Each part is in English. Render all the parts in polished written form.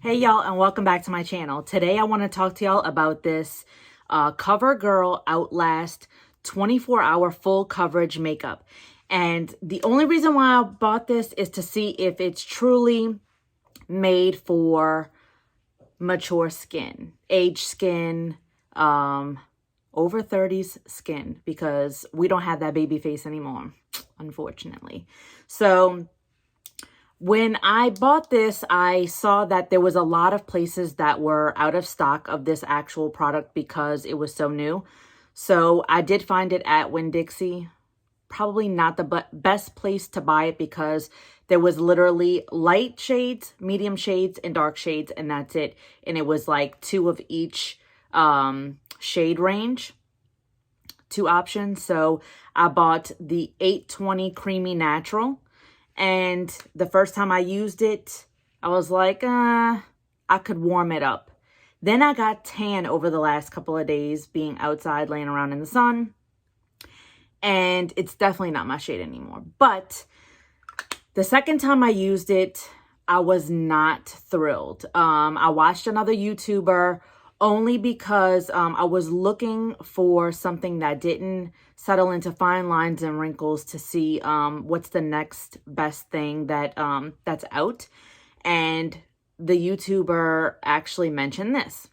Hey y'all, and welcome back to my channel. Today I want to talk to y'all about this CoverGirl Outlast 24-hour full coverage makeup. And the only reason why I bought this is to see if it's truly made for mature skin, age skin, over 30s skin, because we don't have that baby face anymore, unfortunately. So when I bought this, I saw that there was a lot of places that were out of stock of this actual product because it was so new. So I did find it at Winn-Dixie. Probably not the best place to buy it because there was literally light shades, medium shades, and dark shades, and that's it. And it was like 2 of each shade range, 2 options. So I bought the 820 Creamy Natural. And the first time I used it, I was like, I could warm it up. Then I got tan over the last couple of days being outside laying around in the sun. And it's definitely not my shade anymore. But the second time I used it, I was not thrilled. I watched another YouTuber only because I was looking for something that didn't settle into fine lines and wrinkles to see what's the next best thing that that's out. And the YouTuber actually mentioned this.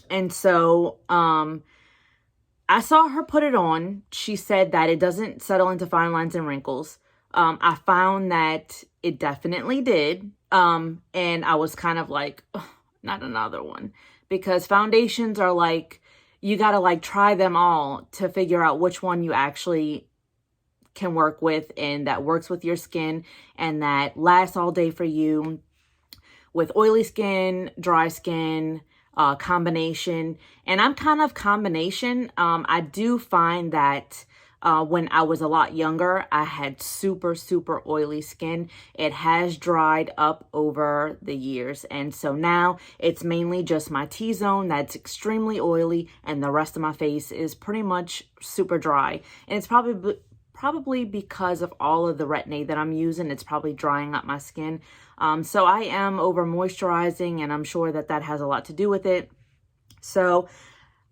And so I saw her put it on. She said that it doesn't settle into fine lines and wrinkles. I found that it definitely did. And I was kind of like, not another one. Because foundations are like, you got to like try them all to figure out which one you actually can work with and that works with your skin and that lasts all day for you with oily skin, dry skin, combination. And I'm kind of combination. I do find that when I was a lot younger, I had super oily skin. It has dried up over the years. And so now it's mainly just my T-zone that's extremely oily and the rest of my face is pretty much super dry. And it's probably because of all of the retin-A that I'm using. It's probably drying up my skin. So I am over moisturizing and I'm sure that that has a lot to do with it. So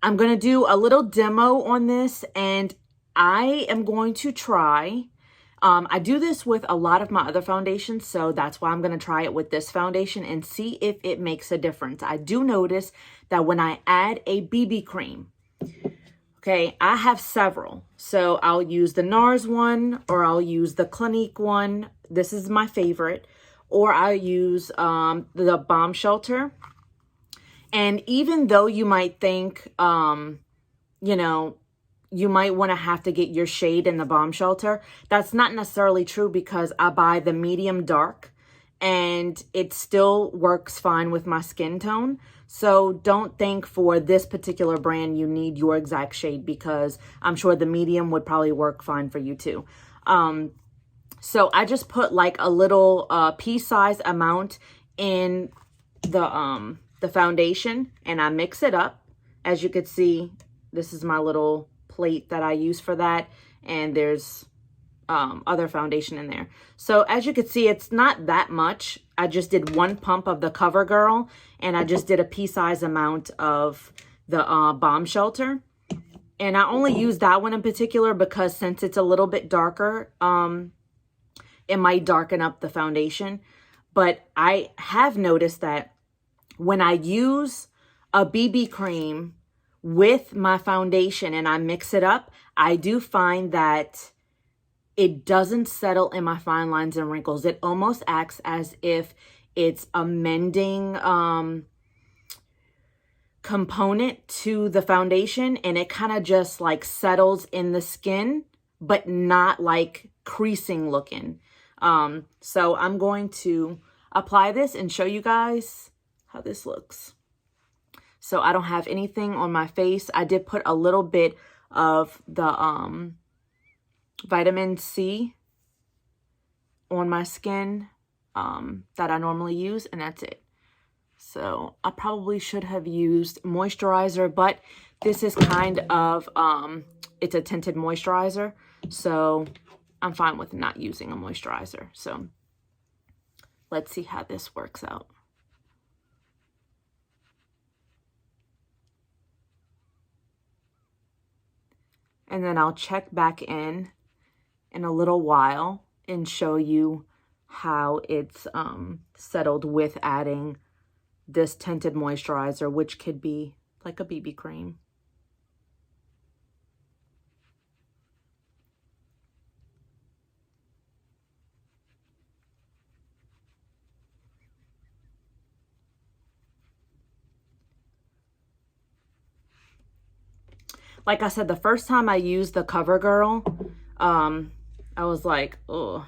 I'm going to do a little demo on this and I am going to try. I do this with a lot of my other foundations, so that's why I'm going to try it with this foundation and see if it makes a difference. I do notice that when I add a BB cream, okay, I have several. So I'll use the NARS one or I'll use the Clinique one. This is my favorite. Or I'll use the Bomb Shelter. And even though you might think, you know, you might want to have to get your shade in the Bomb Shelter. That's not necessarily true because I buy the medium dark and it still works fine with my skin tone. So don't think for this particular brand you need your exact shade because I'm sure the medium would probably work fine for you too. So I just put like a little pea-sized amount in the foundation and I mix it up. As you could see, this is my little plate that I use for that, and there's other foundation in there. So as you can see, it's not that much. I just did 1 pump of the CoverGirl and I just did a pea-sized amount of the Bomb Shelter. And I only use that one in particular because since it's a little bit darker, it might darken up the foundation. But I have noticed that when I use a BB cream with my foundation and I mix it up, I do find that it doesn't settle in my fine lines and wrinkles. It almost acts as if it's a mending component to the foundation and it kind of just like settles in the skin, but not like creasing looking. So I'm going to apply this and show you guys how this looks. So I don't have anything on my face. I did put a little bit of the vitamin C on my skin that I normally use, and that's it. So I probably should have used moisturizer, but this is kind of, it's a tinted moisturizer. So I'm fine with not using a moisturizer. So let's see how this works out. And then I'll check back in a little while and show you how it's settled with adding this tinted moisturizer, which could be like a BB cream. Like I said, the first time I used the CoverGirl, I was like, oh,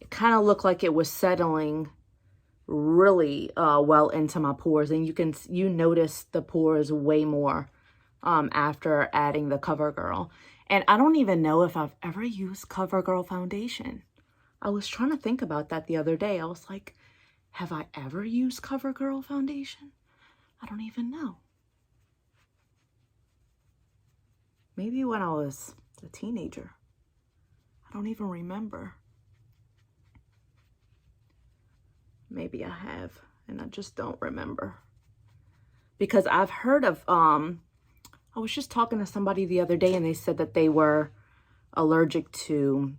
it kind of looked like it was settling really well into my pores, and you notice the pores way more after adding the CoverGirl. And I don't even know if I've ever used CoverGirl foundation. I was trying to think about that the other day. I was like, have I ever used CoverGirl foundation? I don't even know. Maybe when I was a teenager. I don't even remember. Maybe I have, and I just don't remember. Because I've heard of, I was just talking to somebody the other day and they said that they were allergic to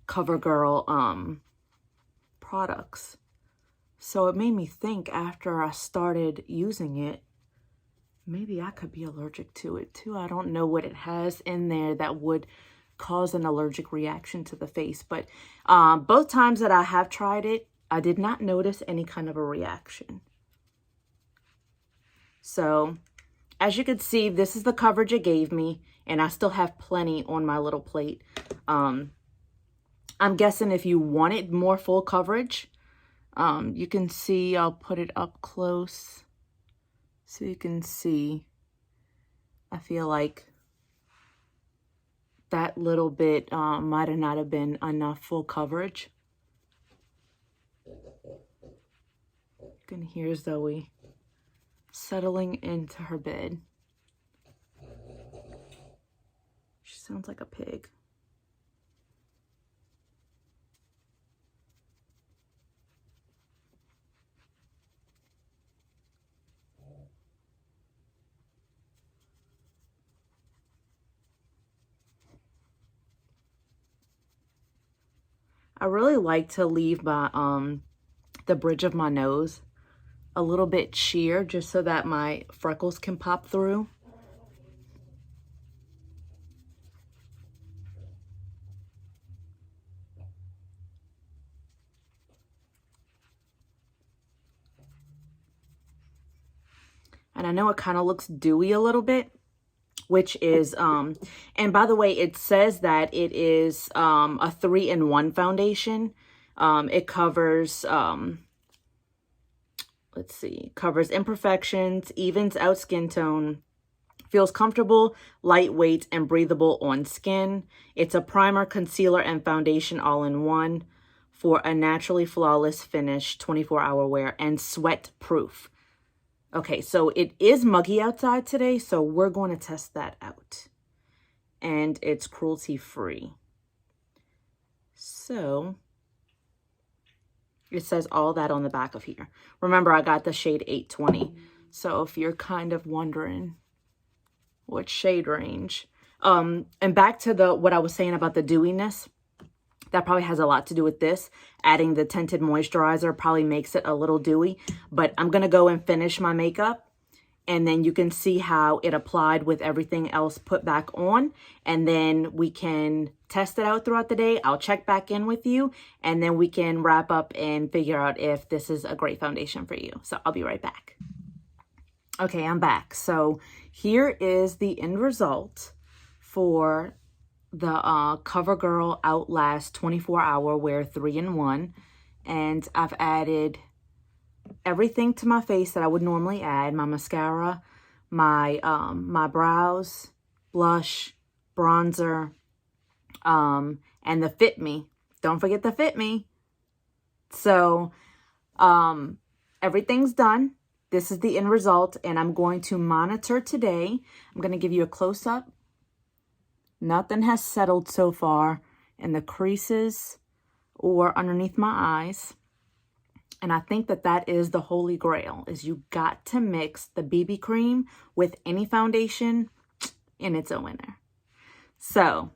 CoverGirl products. So it made me think after I started using it, maybe I could be allergic to it too. I don't know what it has in there that would cause an allergic reaction to the face. But both times that I have tried it, I did not notice any kind of a reaction. So as you can see, this is the coverage it gave me, and I still have plenty on my little plate. I'm guessing if you wanted more full coverage, you can see, I'll put it up close so you can see. I feel like that little bit might have not have been enough full coverage. You can hear Zoe settling into her bed. She sounds like a pig. I really like to leave my the bridge of my nose a little bit sheer, just so that my freckles can pop through. And I know it kind of looks dewy a little bit, which is, and by the way, it says that it is a 3-in-1 foundation. It covers, let's see, covers imperfections, evens out skin tone, feels comfortable, lightweight, and breathable on skin. It's a primer, concealer, and foundation all in one for a naturally flawless finish, 24-hour wear, and sweat proof. Okay, so it is muggy outside today, so we're going to test that out. And it's cruelty-free. So it says all that on the back of here. Remember, I got the shade 820. So if you're kind of wondering what shade range. And back to what I was saying about the dewiness. That probably has a lot to do with this. Adding the tinted moisturizer probably makes it a little dewy. But I'm going to go and finish my makeup. And then you can see how it applied with everything else put back on. And then we can test it out throughout the day. I'll check back in with you. And then we can wrap up and figure out if this is a great foundation for you. So I'll be right back. Okay, I'm back. So here is the end result for the CoverGirl Outlast 24-hour wear 3-in-1. And I've added everything to my face that I would normally add. My mascara, my my brows, blush, bronzer, and the Fit Me. Don't forget the Fit Me. So everything's done. This is the end result, and I'm going to monitor today. I'm going to give you a close-up. Nothing has settled so far in the creases or underneath my eyes. And I think that that is the holy grail, is you got to mix the BB cream with any foundation and it's a winner. So,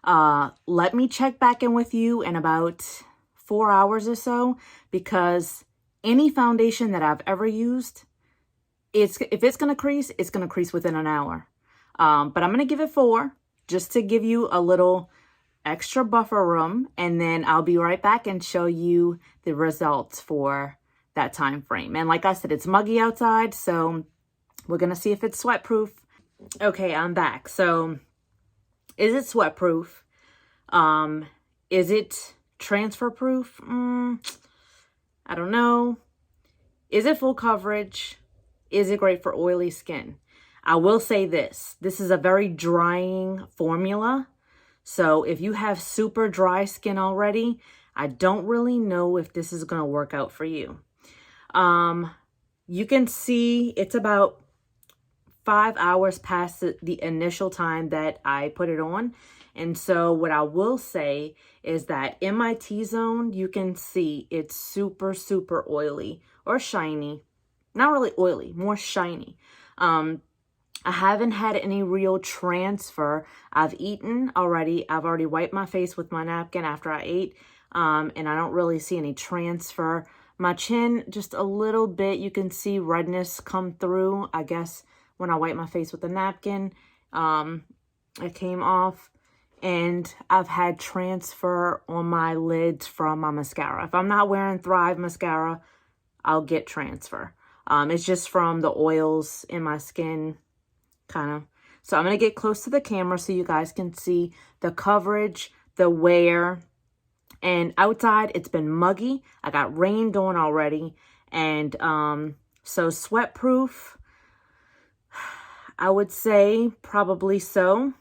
let me check back in with you in about 4 hours or so, because any foundation that I've ever used, if it's going to crease, it's going to crease within an hour. But I'm going to give it 4 just to give you a little extra buffer room, and then I'll be right back and show you the results for that time frame. And like I said, it's muggy outside, so we're going to see if it's sweat proof. Okay, I'm back. So is it sweat proof? Is it transfer proof? I don't know. Is it full coverage? Is it great for oily skin? I will say this is a very drying formula. So if you have super dry skin already, I don't really know if this is going to work out for you. You can see it's about 5 hours past the initial time that I put it on. And so what I will say is that in my T-zone, you can see it's super, super oily or shiny. Not really oily, more shiny. I haven't had any real transfer. I've eaten already. I've already wiped my face with my napkin after I ate. And I don't really see any transfer. My chin, just a little bit, you can see redness come through. I guess when I wipe my face with a napkin, it came off. And I've had transfer on my lids from my mascara. If I'm not wearing Thrive mascara, I'll get transfer. It's just from the oils in my skin, kind of. So I'm going to get close to the camera so you guys can see the coverage, the wear. And outside, it's been muggy. I got rained on already. And so sweat proof, I would say probably so.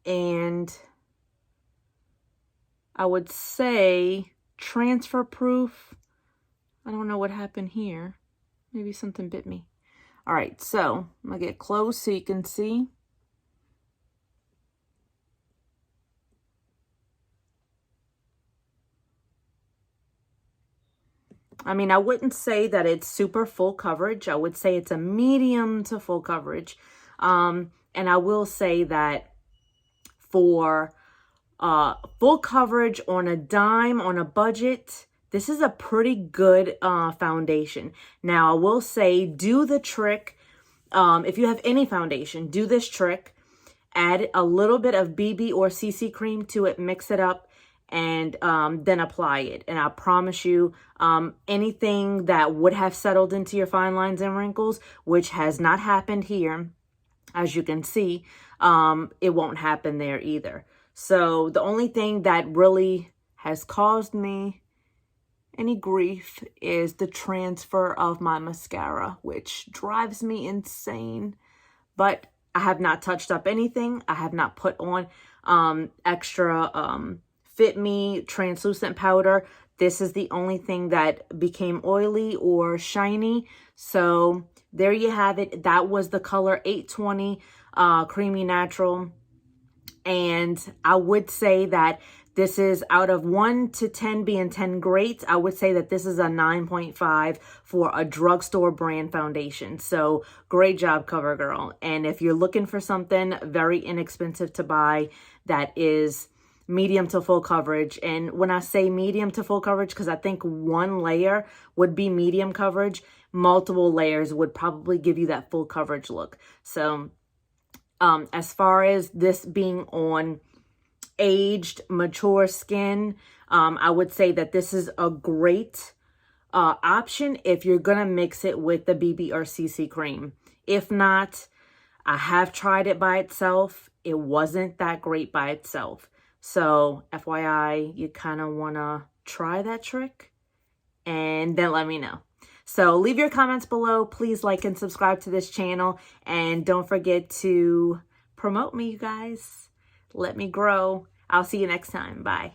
And I would say transfer proof. I don't know what happened here. Maybe something bit me. All right, so I'm going to get close so you can see. I mean, I wouldn't say that it's super full coverage. I would say it's a medium to full coverage. And I will say that for full coverage on a dime, on a budget, this is a pretty good foundation. Now, I will say, do the trick. If you have any foundation, do this trick. Add a little bit of BB or CC cream to it, mix it up, and then apply it. And I promise you, anything that would have settled into your fine lines and wrinkles, which has not happened here, as you can see, it won't happen there either. So the only thing that really has caused me any grief is the transfer of my mascara, which drives me insane. But I have not touched up anything. I have not put on extra Fit Me translucent powder. This is the only thing that became oily or shiny. So there you have it. That was the color 820 Creamy Natural. And I would say that this is, out of 1 to 10 being 10 great, I would say that this is a 9.5 for a drugstore brand foundation. So great job, CoverGirl. And if you're looking for something very inexpensive to buy that is medium to full coverage, and when I say medium to full coverage, because I think one layer would be medium coverage, multiple layers would probably give you that full coverage look. So as far as this being on aged, mature skin, I would say that this is a great option if you're going to mix it with the BB or CC cream. If not, I have tried it by itself. It wasn't that great by itself. So FYI, you kind of want to try that trick and then let me know. So leave your comments below. Please like and subscribe to this channel. And don't forget to promote me, you guys. Let me grow. I'll see you next time. Bye.